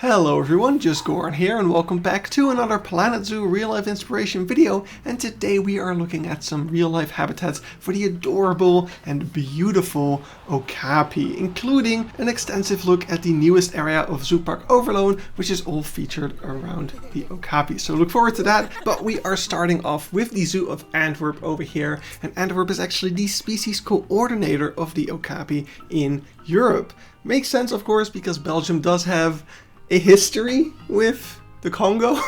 Hello everyone, just Goran here and welcome back to another Planet Zoo real life inspiration video, and today we are looking at some real life habitats for the adorable and beautiful Okapi, including an extensive look at the newest area of Zooparc Overloon, which is all featured around the Okapi. So look forward to that, but we are starting off with the Zoo of Antwerp over here, and Antwerp is actually the species coordinator of the Okapi in Europe. Makes sense, of course, because Belgium does have a history with the Congo,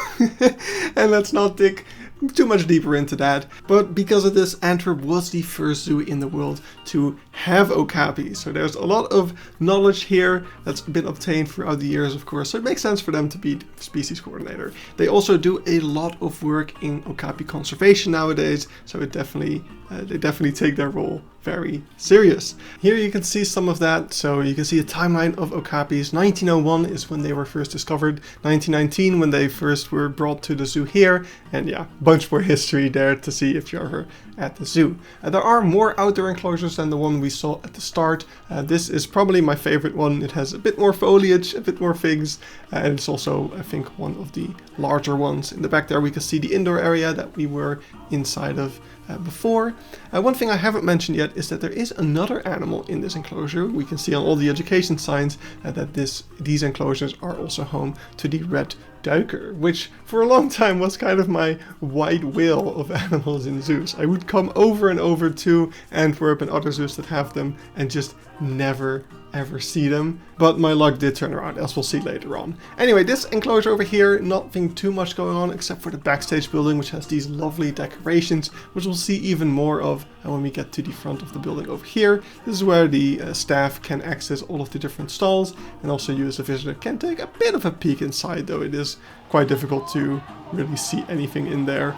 and let's not dig too much deeper into that. But because of this, Antwerp was the first zoo in the world to have Okapi. So there's a lot of knowledge here that's been obtained throughout the years, of course. So it makes sense for them to be the species coordinator. They also do a lot of work in Okapi conservation nowadays. So it they definitely take their role very serious. Here you can see some of that. So you can see a timeline of Okapis. 1901 is when they were first discovered. 1919 when they first were brought to the zoo here. And yeah, bunch more history there to see if you're ever at the zoo. There are more outdoor enclosures than the one we saw at the start. This is probably my favorite one. It has a bit more foliage, a bit more figs, and it's also, I think, one of the larger ones. In the back there we can see the indoor area that we were inside of before. One thing I haven't mentioned yet is that there is another animal in this enclosure. We can see on all the education signs that these enclosures are also home to the red duiker, which for a long time was kind of my white whale of animals in zoos. I would come over and over to Antwerp and other zoos that have them and just never ever see them, but my luck did turn around, as we'll see later on. Anyway, this enclosure over here, nothing too much going on except for the backstage building, which has these lovely decorations, which we'll see even more of when we get to the front of the building over here. This is where the staff can access all of the different stalls, and also you as a visitor can take a bit of a peek inside, though it is quite difficult to really see anything in there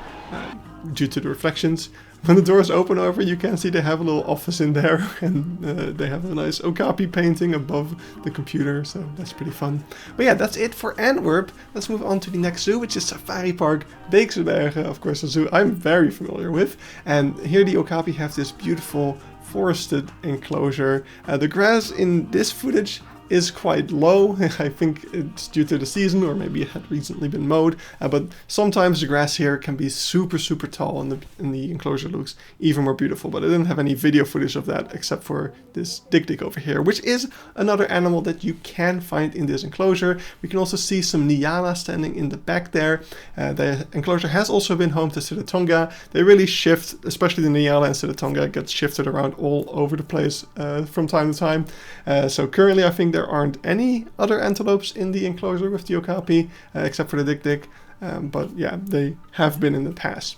due to the reflections. When the doors open, however, you can see they have a little office in there, and they have a nice Okapi painting above the computer, so that's pretty fun. But yeah, that's it for Antwerp. Let's move on to the next zoo, which is Safaripark Beekse, of course, a zoo I'm very familiar with. And here the Okapi have this beautiful forested enclosure. The grass in this footage is quite low. I think it's due to the season, or maybe it had recently been mowed, but sometimes the grass here can be super tall, and the enclosure looks even more beautiful. But I didn't have any video footage of that except for this dik over here, which is another animal that you can find in this enclosure. We can also see some Nyala standing in the back there. The enclosure has also been home to Sitatonga. They really shift, especially the Nyala and Sitatonga gets shifted around all over the place from time to time. So currently I think there aren't any other antelopes in the enclosure with the Okapi, except for the dik, but yeah, they have been in the past.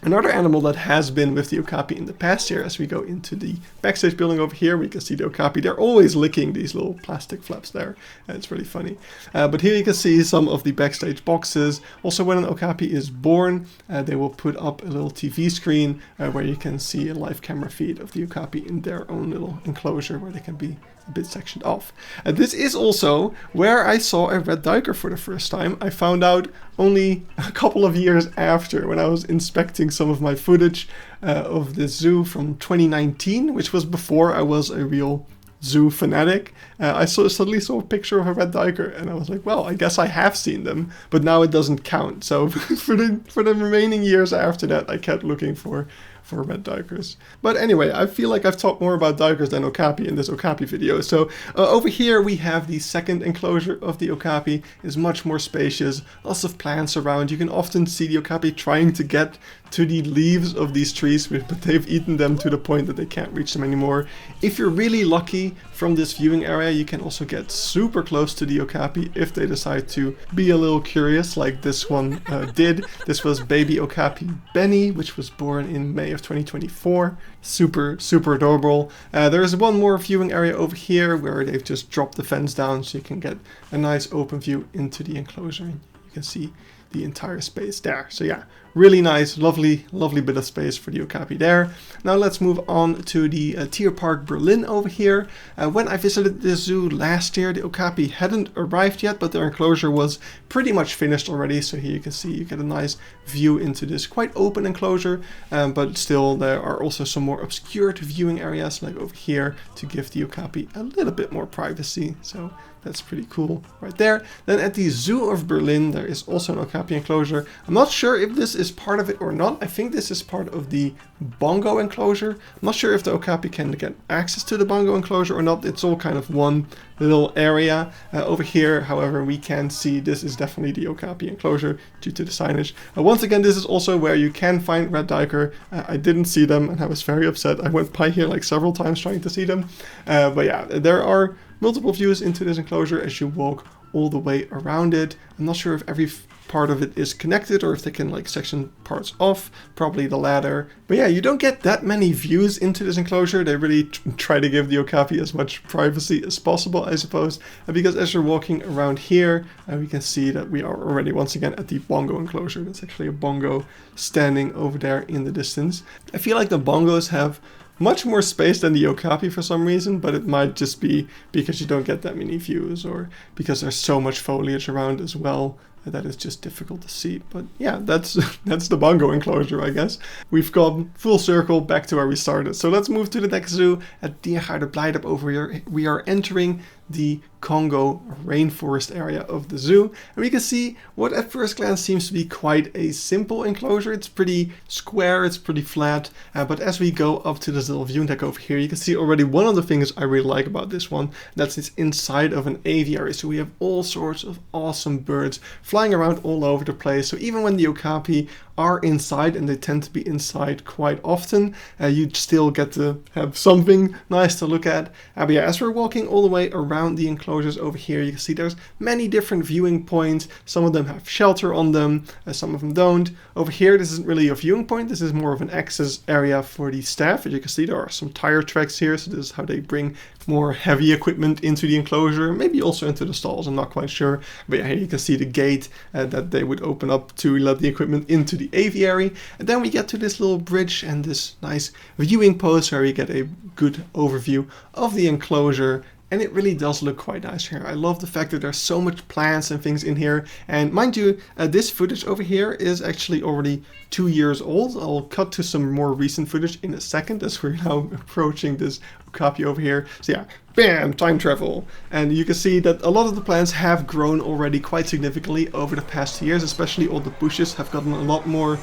Another animal that has been with the Okapi in the past here, as we go into the backstage building over here, we can see the Okapi. They're always licking these little plastic flaps there. It's really funny. But here you can see some of the backstage boxes. Also, when an Okapi is born, they will put up a little TV screen where you can see a live camera feed of the Okapi in their own little enclosure where they can be a bit sectioned off. This is also where I saw a red duiker for the first time. I found out only a couple of years after, when I was inspecting some of my footage of the zoo from 2019, which was before I was a real zoo fanatic. I suddenly saw a picture of a red duiker, and I was like, well, I guess I have seen them, but now it doesn't count. So for the remaining years after that, I kept looking for red duikers. But anyway, I feel like I've talked more about duikers than Okapi in this Okapi video. So over here we have the second enclosure of the Okapi. It's much more spacious, lots of plants around. You can often see the Okapi trying to get to the leaves of these trees, but they've eaten them to the point that they can't reach them anymore. If you're really lucky from this viewing area, you can also get super close to the Okapi if they decide to be a little curious, like this one did. This was baby Okapi Benny, which was born in May of 2024. Super adorable. There's one more viewing area over here where they've just dropped the fence down, so you can get a nice open view into the enclosure. You can see the entire space there. So yeah, really nice, lovely bit of space for the Okapi there. Now let's move on to the Tierpark Berlin over here. When I visited the zoo last year, the Okapi hadn't arrived yet, but their enclosure was pretty much finished already. So here you can see you get a nice view into this quite open enclosure, but still there are also some more obscured viewing areas like over here to give the Okapi a little bit more privacy. So that's pretty cool right there. Then at the Zoo of Berlin, there is also an Okapi enclosure. I'm not sure if this is part of it or not. I think this is part of the bongo enclosure. I'm not sure if the Okapi can get access to the bongo enclosure or not. It's all kind of one little area. Over here, however, we can see this is definitely the Okapi enclosure due to the signage. Once again, this is also where you can find red duiker. I didn't see them and I was very upset. I went by here like several times trying to see them. But yeah, there are multiple views into this enclosure as you walk all the way around it. I'm not sure if every part of it is connected or if they can like section parts off, probably the latter. But yeah, you don't get that many views into this enclosure. They really try to give the Okapi as much privacy as possible, I suppose, because as you're walking around here, we can see that we are already once again at the bongo enclosure. That's actually a bongo standing over there in the distance. I feel like the bongos have much more space than the Okapi for some reason, but it might just be because you don't get that many views or because there's so much foliage around as well that it's just difficult to see. But yeah, that's the bongo enclosure, I guess. We've gone full circle back to where we started. So let's move to the next zoo at Diergaarde Blijdorp. Over here we are entering the Congo rainforest area of the zoo, and we can see what at first glance seems to be quite a simple enclosure. It's pretty square, it's pretty flat, but as we go up to this little viewing deck over here, you can see already one of the things I really like about this one, that's it's inside of an aviary. So we have all sorts of awesome birds flying around all over the place. So even when the Okapi are inside, and they tend to be inside quite often, you still get to have something nice to look at. But yeah, as we're walking all the way around the enclosures over here, you can see there's many different viewing points. Some of them have shelter on them, some of them don't. Over here, this isn't really a viewing point. This is more of an access area for the staff. As you can see, there are some tire tracks here. So this is how they bring more heavy equipment into the enclosure, maybe also into the stalls. I'm not quite sure. But yeah, here you can see the gate that they would open up to let the equipment into the aviary. And then we get to this little bridge and this nice viewing post where we get a good overview of the enclosure. And it really does look quite nice here. I love the fact that there's so much plants and things in here. And mind you, this footage over here is actually already 2 years old. I'll cut to some more recent footage in a second as we're now approaching this Okapi over here. So yeah, bam, time travel. And you can see that a lot of the plants have grown already quite significantly over the past 2 years, especially all the bushes have gotten a lot more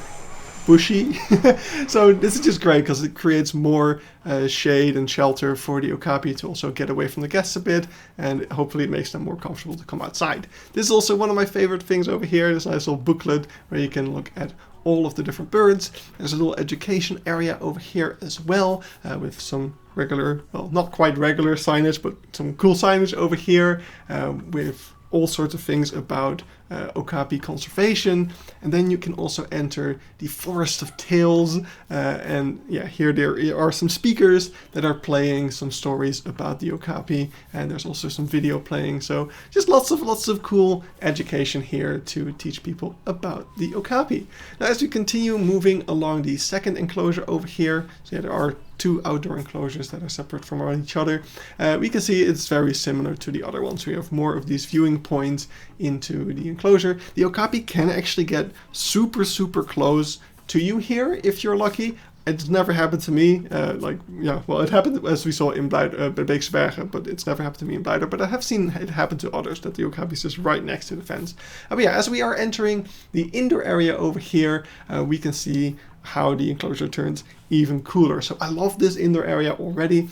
bushy. So this is just great because it creates more shade and shelter for the Okapi to also get away from the guests a bit, and hopefully it makes them more comfortable to come outside. This is also one of my favorite things over here, this nice little booklet where you can look at all of the different birds. There's a little education area over here as well, with some regular, well, not quite regular signage, but some cool signage over here with all sorts of things about Okapi conservation. And then you can also enter the Forest of Tales, and yeah, here there are some speakers that are playing some stories about the Okapi, and there's also some video playing. So just lots of cool education here to teach people about the Okapi. Now as we continue moving along the second enclosure over here, so yeah, there are 2 outdoor enclosures that are separate from each other. We can see it's very similar to the other ones. We have more of these viewing points into the enclosure. The Okapi can actually get super close to you here if you're lucky. It's never happened to me. It happened as we saw in Beekse Bergen, but it's never happened to me in Blijdorp. But I have seen it happen to others, that the Okapi is just right next to the fence. But yeah, as we are entering the indoor area over here, we can see how the enclosure turns even cooler. So I love this indoor area already.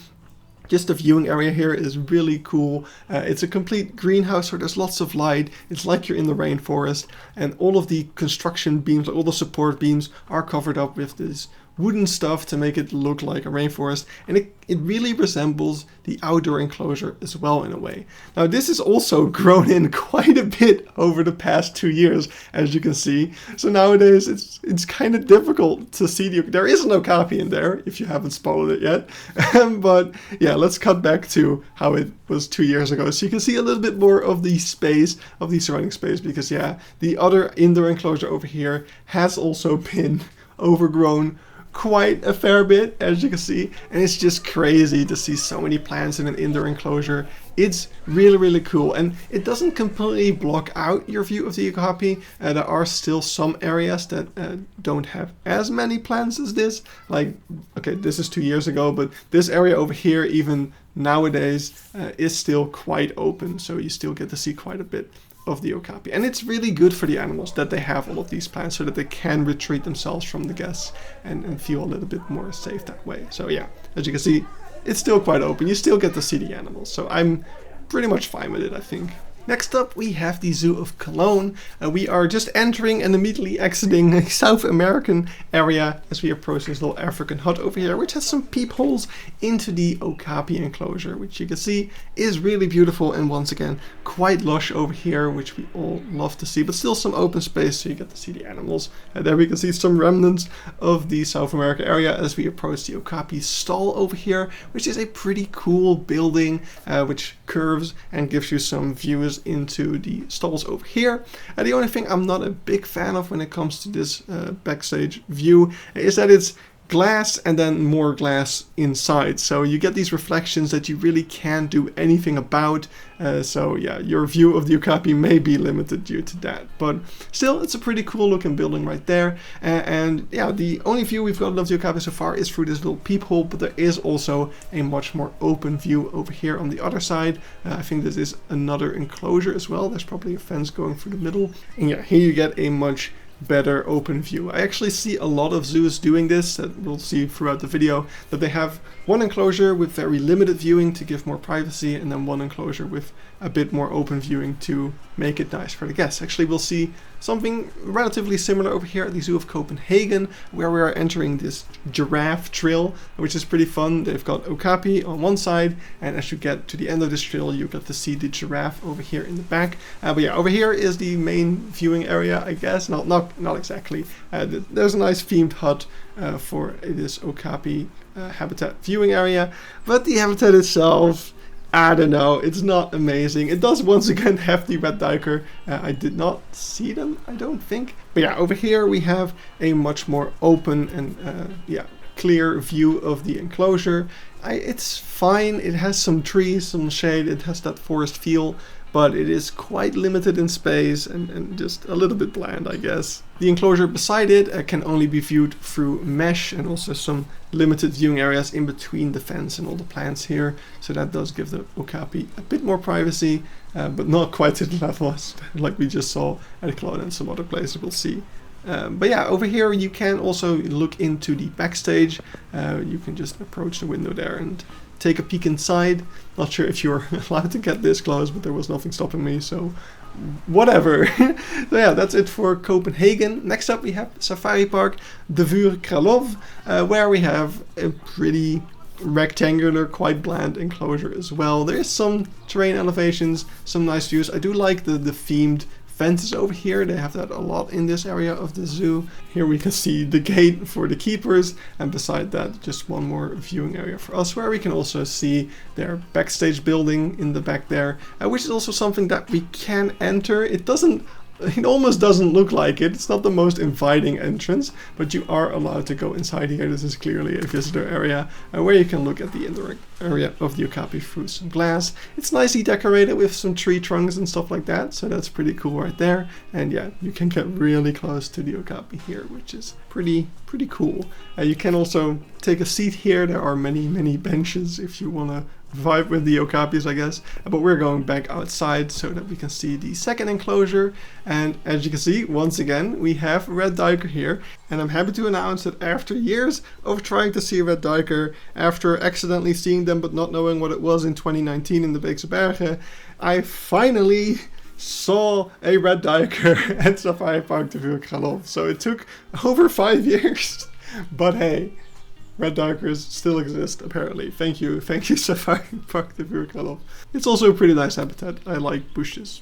Just the viewing area here is really cool. It's a complete greenhouse where there's lots of light. It's like you're in the rainforest, and all of the construction beams, all the support beams are covered up with this wooden stuff to make it look like a rainforest, and it really resembles the outdoor enclosure as well in a way. Now this has also grown in quite a bit over the past 2 years, as you can see. So nowadays it's kind of difficult to see there is an Okapi in there if you haven't spotted it yet. But yeah, let's cut back to how it was 2 years ago, so you can see a little bit more of the space, of the surrounding space, because yeah, the other indoor enclosure over here has also been overgrown quite a fair bit, as you can see, and it's just crazy to see so many plants in an indoor enclosure. It's really, really cool, and it doesn't completely block out your view of the Okapi. There are still some areas that don't have as many plants as this. Like, okay, this is 2 years ago, but this area over here, even nowadays, is still quite open, so you still get to see quite a bit of the Okapi. And it's really good for the animals that they have all of these plants so that they can retreat themselves from the guests and feel a little bit more safe that way. So yeah, as you can see, it's still quite open. You still get to see the animals. So I'm pretty much fine with it, I think. Next up, we have the Zoo of Cologne. We are just entering and immediately exiting a South American area as we approach this little African hut over here, which has some peepholes into the Okapi enclosure, which you can see is really beautiful and once again quite lush over here, which we all love to see, but still some open space so you get to see the animals. There we can see some remnants of the South America area as we approach the Okapi stall over here, which is a pretty cool building which curves and gives you some views into the stalls over here. The only thing I'm not a big fan of when it comes to this backstage view is that it's glass and then more glass inside, so you get these reflections that you really can't do anything about. So yeah, your view of the Okapi may be limited due to that, but still it's a pretty cool looking building right there. And yeah, the only view we've got of the Okapi so far is through this little peephole, but there is also a much more open view over here on the other side. I think this is another enclosure as well. There's probably a fence going through the middle, and yeah, here you get a much better open view. I actually see a lot of zoos doing this, that we'll see throughout the video, that they have one enclosure with very limited viewing to give more privacy, and then one enclosure with a bit more open viewing to make it nice for the guests. Actually, we'll see something relatively similar over here at the Zoo of Copenhagen, where we are entering this giraffe trail, which is pretty fun. They've got Okapi on one side, and as you get to the end of this trail, you get to see the giraffe over here in the back. But yeah, over here is the main viewing area, I guess. Not exactly. There's a nice themed hut for this Okapi habitat viewing area, but the habitat itself, I don't know, it's not amazing. It does once again have the red duiker. I did not see them, I don't think. But yeah, over here we have a much more open and clear view of the enclosure. It's fine, it has some trees, some shade, it has that forest feel, but it is quite limited in space and just a little bit bland, I guess. The enclosure beside it can only be viewed through mesh, and also some limited viewing areas in between the fence and all the plants here. So that does give the Okapi a bit more privacy, but not quite to the level like we just saw at Cologne and some other places we'll see. But yeah, over here you can also look into the backstage. You can just approach the window there and take a peek inside. Not sure if you're allowed to get this close, but there was nothing stopping me, so whatever. So yeah, that's it for Copenhagen. Next up we have Safaripark Dvůr Králové, where we have a pretty rectangular, quite bland enclosure as well. There's some terrain elevations, some nice views. I do like the themed fences over here. They have that a lot in this area of the zoo. Here we can see the gate for the keepers, and beside that just one more viewing area for us, where we can also see their backstage building in the back there, which is also something that we can enter. It almost doesn't look like it. It's not the most inviting entrance, but you are allowed to go inside here. This is clearly a visitor area where you can look at the indoor area of the Okapi through some glass. It's nicely decorated with some tree trunks and stuff like that, so that's pretty cool right there. And yeah, you can get really close to the Okapi here, which is pretty cool. You can also take a seat here. There are many benches if you want to vibe with the Okapis, I guess. But we're going back outside so that we can see the second enclosure. And as you can see, once again, we have a red duiker here. And I'm happy to announce that after years of trying to see a red duiker, after accidentally seeing them but not knowing what it was in 2019 in the Beekse Bergen, I finally saw a red duiker at Safaripark Dvůr Králové. So it took over 5 years, but hey, red duikers still exist, apparently. Thank you, Safaripark Dvůr Králové. It's also a pretty nice habitat. I like bushes.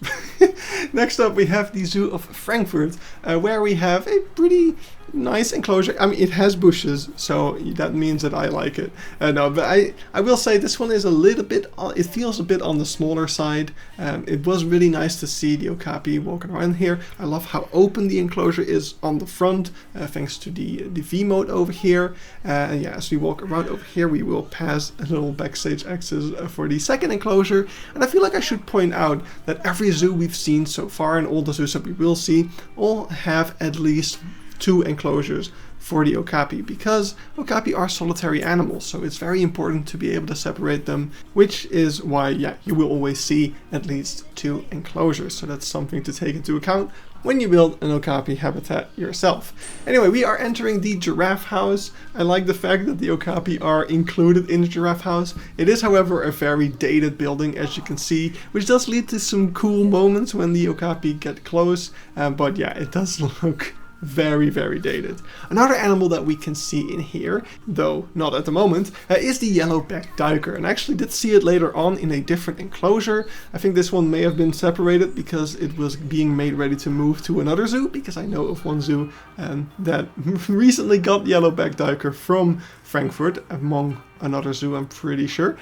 Next up, we have the Zoo of Frankfurt, where we have a pretty nice enclosure. I mean, it has bushes, so that means that I like it. No, but I will say this one is a little bit, it feels a bit on the smaller side. It was really nice to see the Okapi walking around here. I love how open the enclosure is on the front, thanks to the V mode over here. And yeah, as we walk around over here, we will pass a little backstage access for the second enclosure. And I feel like I should point out that every zoo we've seen so far, and all the zoos that we will see, all have at least 2 enclosures for the Okapi, because Okapi are solitary animals, so it's very important to be able to separate them, which is why, yeah, you will always see at least 2 enclosures. So that's something to take into account when you build an Okapi habitat yourself. Anyway, we are entering the giraffe house. I like the fact that the Okapi are included in the giraffe house. It is, however, a very dated building, as you can see, which does lead to some cool moments when the Okapi get close, but yeah, it does look very, very dated. Another animal that we can see in here, though not at the moment, is the yellow-backed duiker. And I actually did see it later on in a different enclosure. I think this one may have been separated because it was being made ready to move to another zoo, because I know of one zoo that recently got yellow-backed duiker from Frankfurt, among another zoo, I'm pretty sure.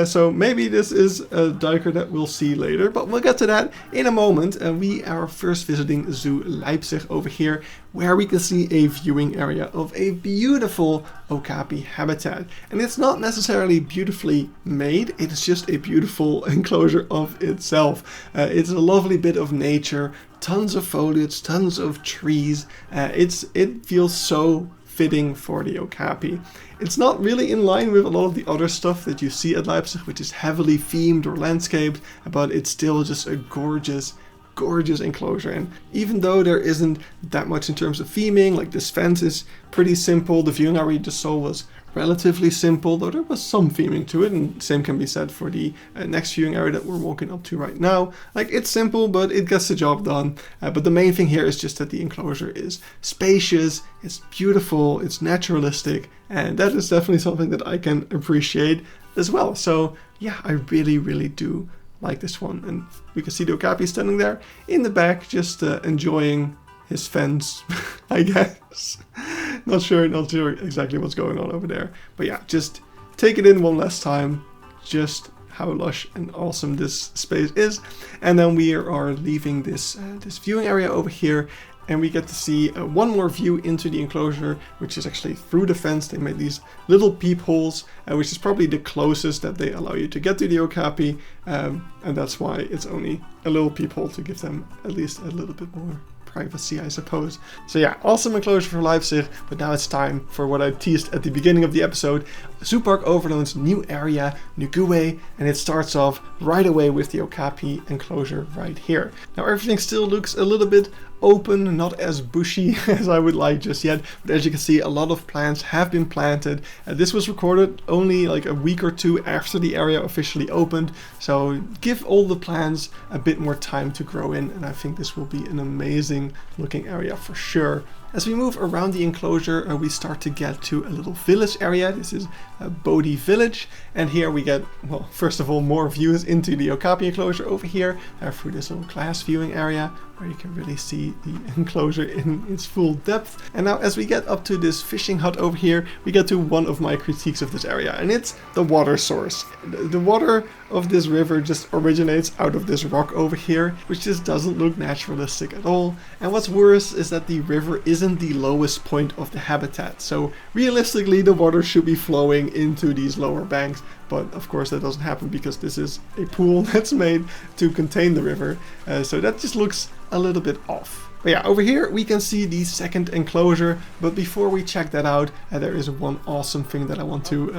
So maybe this is a duiker that we'll see later, but we'll get to that in a moment. We are first visiting Zoo Leipzig over here, where we can see a viewing area of a beautiful Okapi habitat. And it's not necessarily beautifully made, it's just a beautiful enclosure of itself. It's a lovely bit of nature, tons of foliage, tons of trees. It feels so fitting for the Okapi. It's not really in line with a lot of the other stuff that you see at Leipzig, which is heavily themed or landscaped, but it's still just a gorgeous enclosure. And even though there isn't that much in terms of theming, like this fence is pretty simple, the viewing area you just saw was relatively simple, though there was some theming to it, and same can be said for the next viewing area that we're walking up to right now. Like, it's simple, but it gets the job done. But the main thing here is just that the enclosure is spacious, it's beautiful, it's naturalistic, and that is definitely something that I can appreciate as well. So yeah, I really do like this one. And we can see the Okapi standing there in the back, just enjoying his fence, I guess. Not sure exactly what's going on over there. But yeah, just take it in one last time, just how lush and awesome this space is. And then we are leaving this viewing area over here, and we get to see one more view into the enclosure, which is actually through the fence. They made these little peepholes, which is probably the closest that they allow you to get to the Okapi, and that's why it's only a little peephole, to give them at least a little bit more privacy, I suppose. So yeah, awesome enclosure for Leipzig, but now it's time for what I teased at the beginning of the episode, Zooparc Overloon's new area, Nguwe, and it starts off right away with the Okapi enclosure right here. Now everything still looks a little bit open, not as bushy as I would like just yet, but as you can see, a lot of plants have been planted. This was recorded only like a week or 2 after the area officially opened, so give all the plants a bit more time to grow in, and I think this will be an amazing looking area for sure. As we move around the enclosure, we start to get to a little village area. This is Bodhi Village, and here we get, well, first of all, more views into the Okapi enclosure over here through this little glass viewing area, where you can really see the enclosure in its full depth. And now as we get up to this fishing hut over here, we get to one of my critiques of this area, and it's the water source. The water of this river just originates out of this rock over here, which just doesn't look naturalistic at all. And what's worse is that the river isn't the lowest point of the habitat, so realistically the water should be flowing into these lower banks, but of course that doesn't happen because this is a pool that's made to contain the river, so that just looks a little bit off. But yeah, over here we can see the second enclosure, but before we check that out, there is one awesome thing that I want to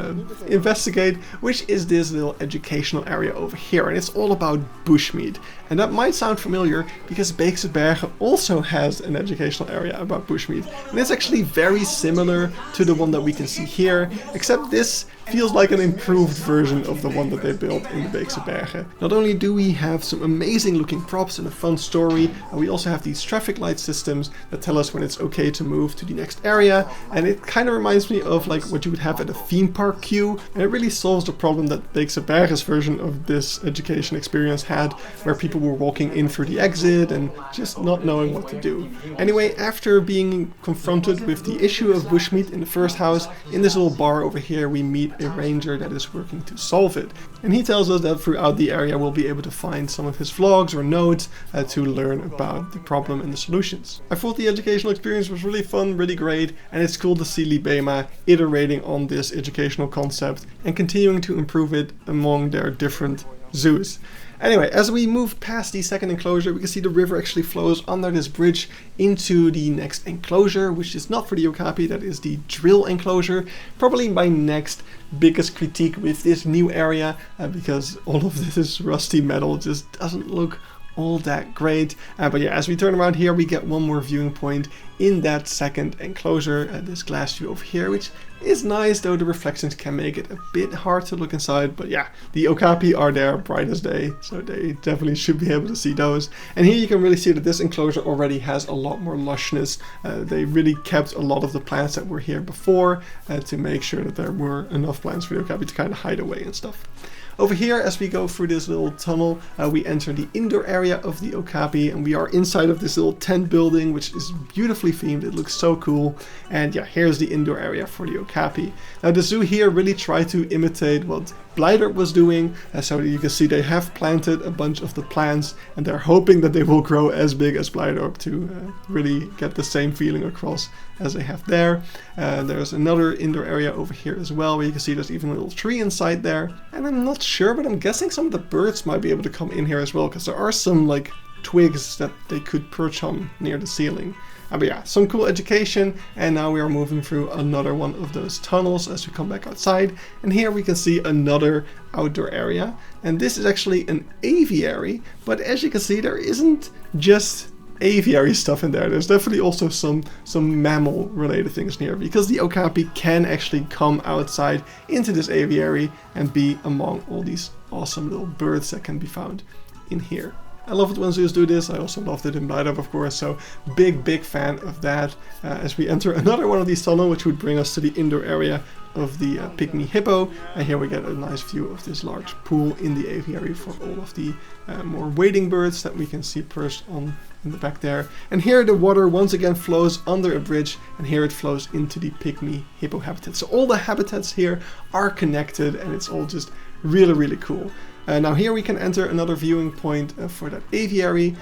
investigate, which is this little educational area over here, and it's all about bushmeat. And that might sound familiar because Beekse Bergen also has an educational area about bushmeat, and it's actually very similar to the one that we can see here, except this feels like an improved version of the one that they built in the Beekse Bergen. Not only do we have some amazing looking props and a fun story, we also have these traffic light systems that tell us when it's okay to move to the next area, and it kind of reminds me of like what you would have at a theme park queue, and it really solves the problem that Beekse Bergen's version of this education experience had, where people were walking in through the exit and just not knowing what to do. Anyway, after being confronted with the issue of bushmeat in the first house, in this little bar over here we meet a ranger that is working to solve it. And he tells us that throughout the area we'll be able to find some of his vlogs or notes to learn about the problem and the solutions. I thought the educational experience was really fun, really great, and it's cool to see Libema iterating on this educational concept and continuing to improve it among their different zoos. Anyway, as we move past the second enclosure, we can see the river actually flows under this bridge into the next enclosure, which is not for the Okapi, that is the drill enclosure. Probably my next biggest critique with this new area, because all of this rusty metal just doesn't look all that great. But yeah, as we turn around here, we get one more viewing point in that second enclosure, this glass view over here, which is nice, though the reflections can make it a bit hard to look inside. But yeah, the Okapi are there bright as day, so they definitely should be able to see those. And here you can really see that this enclosure already has a lot more lushness. They really kept a lot of the plants that were here before to make sure that there were enough plants for the Okapi to kind of hide away and stuff. Over here, as we go through this little tunnel, we enter the indoor area of the Okapi, and we are inside of this little tent building, which is beautifully themed. It looks so cool. And yeah, here's the indoor area for the Okapi. Now, the zoo here really tried to imitate what Blijdorp was doing, so you can see they have planted a bunch of the plants, and they're hoping that they will grow as big as Blijdorp to really get the same feeling across as they have there. There's another indoor area over here as well, where you can see there's even a little tree inside there. And I'm not sure, but I'm guessing some of the birds might be able to come in here as well, because there are some like twigs that they could perch on near the ceiling. But yeah, some cool education, and now we are moving through another one of those tunnels as we come back outside, and here we can see another outdoor area, and this is actually an aviary, but as you can see there isn't just aviary stuff in there. There's definitely also some mammal related things in here, because the Okapi can actually come outside into this aviary and be among all these awesome little birds that can be found in here. I love it when zoos do this. I also loved it in Blijdorp, of course, so big fan of that. As we enter another one of these tunnels, which would bring us to the indoor area of the pygmy hippo, and here we get a nice view of this large pool in the aviary for all of the more wading birds that we can see perched on in the back there. And here the water once again flows under a bridge, and here it flows into the pygmy hippo habitat. So all the habitats here are connected, and it's all just really cool. Now here we can enter another viewing point for that aviary,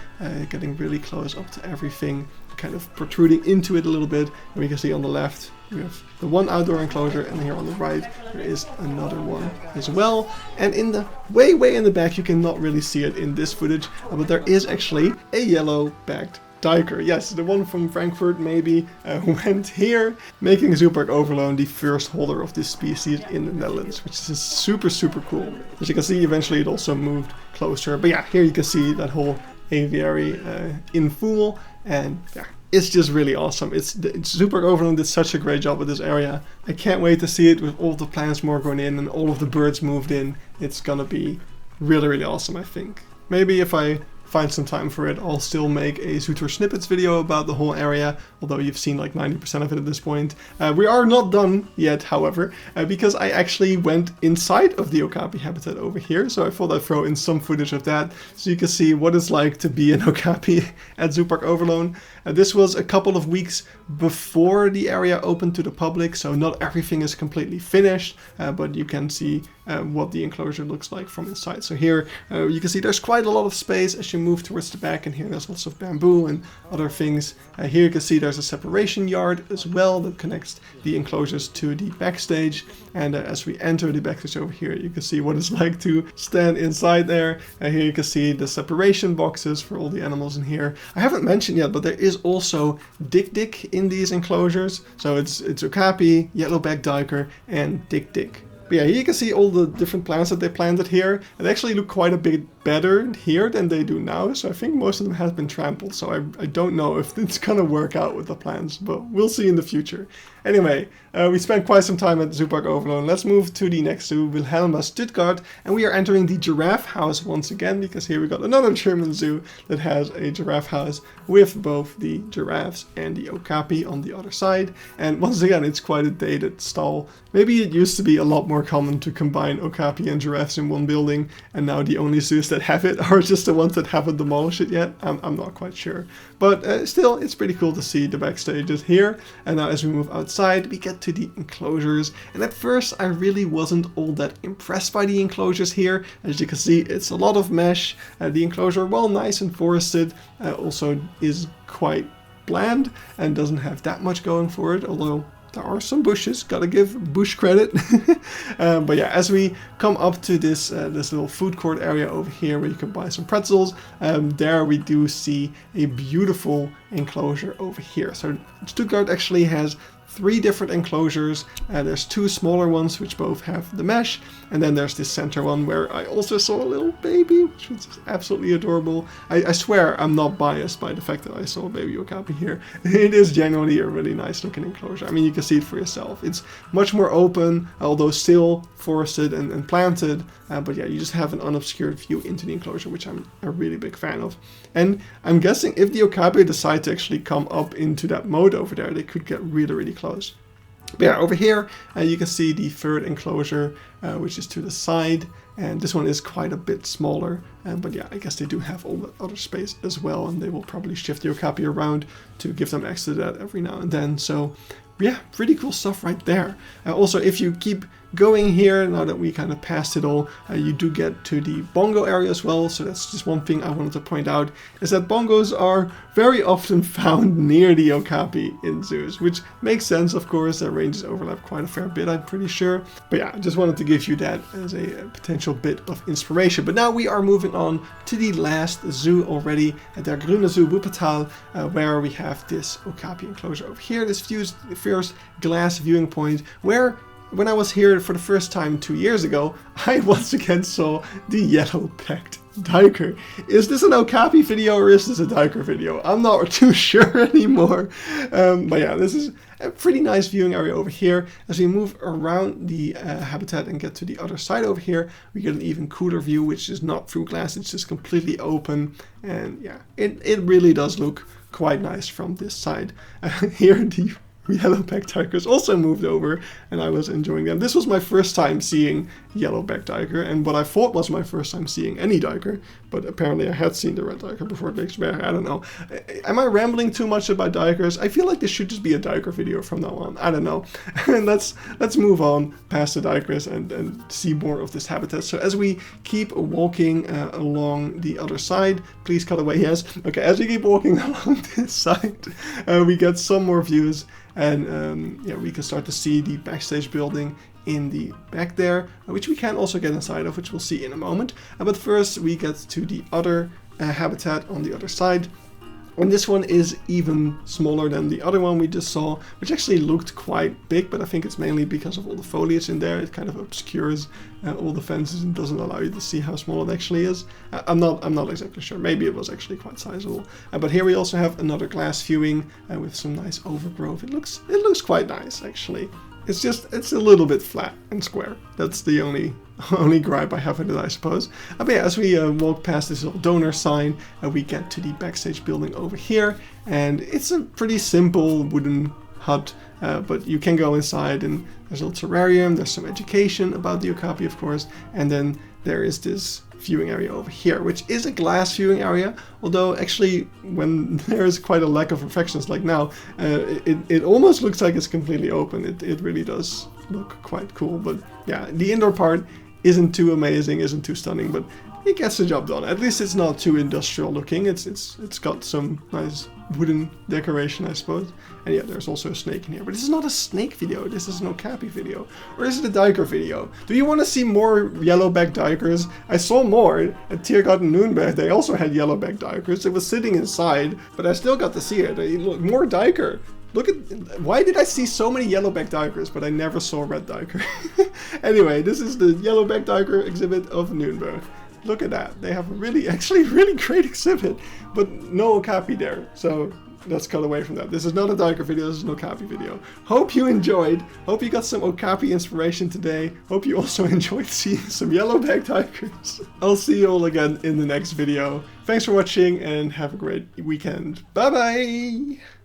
getting really close up to everything, kind of protruding into it a little bit. And we can see on the left we have the one outdoor enclosure, and here on the right there is another one as well. And in the way in the back, you cannot really see it in this footage, but there is actually a yellow-backed duiker. Yes, the one from Frankfurt maybe went here, making Zooparc Overloon the first holder of this species in the Netherlands, which is super cool. As you can see, eventually it also moved closer. But yeah, here you can see that whole aviary in full, and yeah, it's just really awesome. Zooparc Overloon did such a great job with this area. I can't wait to see it with all the plants more going in and all of the birds moved in. It's gonna be really awesome, I think. Maybe if I find some time for it, I'll still make a Zoo Tour snippets video about the whole area, although you've seen like 90% of it at this point. We are not done yet, however, because I actually went inside of the Okapi habitat over here, so I thought I'd throw in some footage of that so you can see what it's like to be an Okapi at Zooparc Overloon. This was a couple of weeks before the area opened to the public, so not everything is completely finished, but you can see what the enclosure looks like from inside. So here you can see there's quite a lot of space as you move towards the back, and here there's lots of bamboo and other things. Here you can see there's a separation yard as well that connects the enclosures to the backstage, and as we enter the backstage over here, you can see what it's like to stand inside there. Here you can see the separation boxes for all the animals in here. I haven't mentioned yet, but there is also Dik in these enclosures. So it's Okapi, yellow-backed duiker, and Dik. But yeah, here you can see all the different plants that they planted here. They actually look quite a bit better here than they do now. So I think most of them have been trampled. So I don't know if it's gonna work out with the plants, but we'll see in the future. Anyway, we spent quite some time at Zooparc Overloon. Let's move to the next zoo, Wilhelma Stuttgart, and we are entering the giraffe house once again, because here we got another German zoo that has a giraffe house with both the giraffes and the okapi on the other side. And once again, it's quite a dated style. Maybe it used to be a lot more common to combine okapi and giraffes in one building, and now the only zoos that have it are just the ones that haven't demolished it yet. I'm not quite sure. But still, it's pretty cool to see the backstages here. And now as we move outside, we get to the enclosures. And at first, I really wasn't all that impressed by the enclosures here. As you can see, it's a lot of mesh. The enclosure, well, nice and forested, also is quite bland and doesn't have that much going for it, although there are some bushes, gotta give bush credit. But yeah, as we come up to this little food court area over here where you can buy some pretzels, there we do see a beautiful enclosure over here. So Stuttgart actually has 3 different enclosures. There's 2 smaller ones which both have the mesh, and then there's this center one where I also saw a little baby, which was absolutely adorable. I swear I'm not biased by the fact that I saw a baby okapi here. It is genuinely a really nice looking enclosure. I mean, you can see it for yourself. It's much more open, although still forested and planted, but yeah, you just have an unobscured view into the enclosure, which I'm a really big fan of. And I'm guessing if the okapi decide to actually come up into that mode over there, they could get really, really close. But yeah, over here you can see the third enclosure, which is to the side, and this one is quite a bit smaller, but yeah, I guess they do have all the other space as well, and they will probably shift the okapi around to give them access to that every now and then. So yeah, pretty cool stuff right there. Also, if you keep going here, now that we kind of passed it all, you do get to the bongo area as well. So that's just one thing I wanted to point out, is that bongos are very often found near the okapi in zoos, which makes sense, of course. Their ranges overlap quite a fair bit, I'm pretty sure. But yeah, I just wanted to give you that as a potential bit of inspiration. But now we are moving on to the last zoo already, at the Grüne Zoo Wuppertal, where we have this okapi enclosure over here, this first glass viewing point, where when I was here for the first time 2 years ago, I once again saw the yellow-backed duiker. Is this an okapi video or is this a duiker video? I'm not too sure anymore. But yeah, this is a pretty nice viewing area over here. As we move around the habitat and get to the other side over here, we get an even cooler view, which is not through glass, it's just completely open. And yeah, it really does look quite nice from this side. Here the yellow-backed duikers also moved over, and I was enjoying them. This was my first time seeing yellow-backed duiker, and what I thought was my first time seeing any duiker, but apparently I had seen the red duiker before Beekse. I don't know. Am I rambling too much about duikers? I feel like this should just be a duiker video from now on. I don't know. And let's move on past the duikers and see more of this habitat. So as we keep walking along the other side, please cut away, yes. Okay, as we keep walking along this side, we get some more views. And yeah, we can start to see the backstage building in the back there, which we can also get inside of, which we'll see in a moment. But first we get to the other habitat on the other side. And this one is even smaller than the other one we just saw, which actually looked quite big, but I think it's mainly because of all the foliage in there. It kind of obscures all the fences and doesn't allow you to see how small it actually is. I'm not exactly sure. Maybe it was actually quite sizable. But here we also have another glass viewing with some nice overgrowth. It looks quite nice, actually. It's a little bit flat and square. That's the only gripe I have with it, I suppose. But yeah, as we walk past this little donor sign, we get to the backstage building over here, and it's a pretty simple wooden hut, but you can go inside, and there's a little terrarium, there's some education about the okapi, of course, and then there is this viewing area over here, which is a glass viewing area, although actually when there is quite a lack of reflections like now, it almost looks like it's completely open. It really does look quite cool. But yeah, the indoor part isn't too amazing, isn't too stunning, but it gets the job done. At least it's not too industrial looking. It's got some nice wooden decoration, I suppose. And yeah, there's also a snake in here. But this is not a snake video. This is an okapi video. Or is it a duiker video? Do you want to see more yellow-backed duikers? I saw more at Tiergarde Nürnberg. They also had yellow-backed duikers. It was sitting inside, but I still got to see it. Look, more duiker. Look at, why did I see so many yellow-backed duikers, but I never saw red duiker? Anyway, this is the yellow-backed duiker exhibit of Nuremberg. Look at that. They have a really great exhibit, but no okapi there. So let's cut away from that. This is not a duiker video, this is an okapi video. Hope you enjoyed. Hope you got some okapi inspiration today. Hope you also enjoyed seeing some yellow-backed duikers. I'll see you all again in the next video. Thanks for watching and have a great weekend. Bye bye!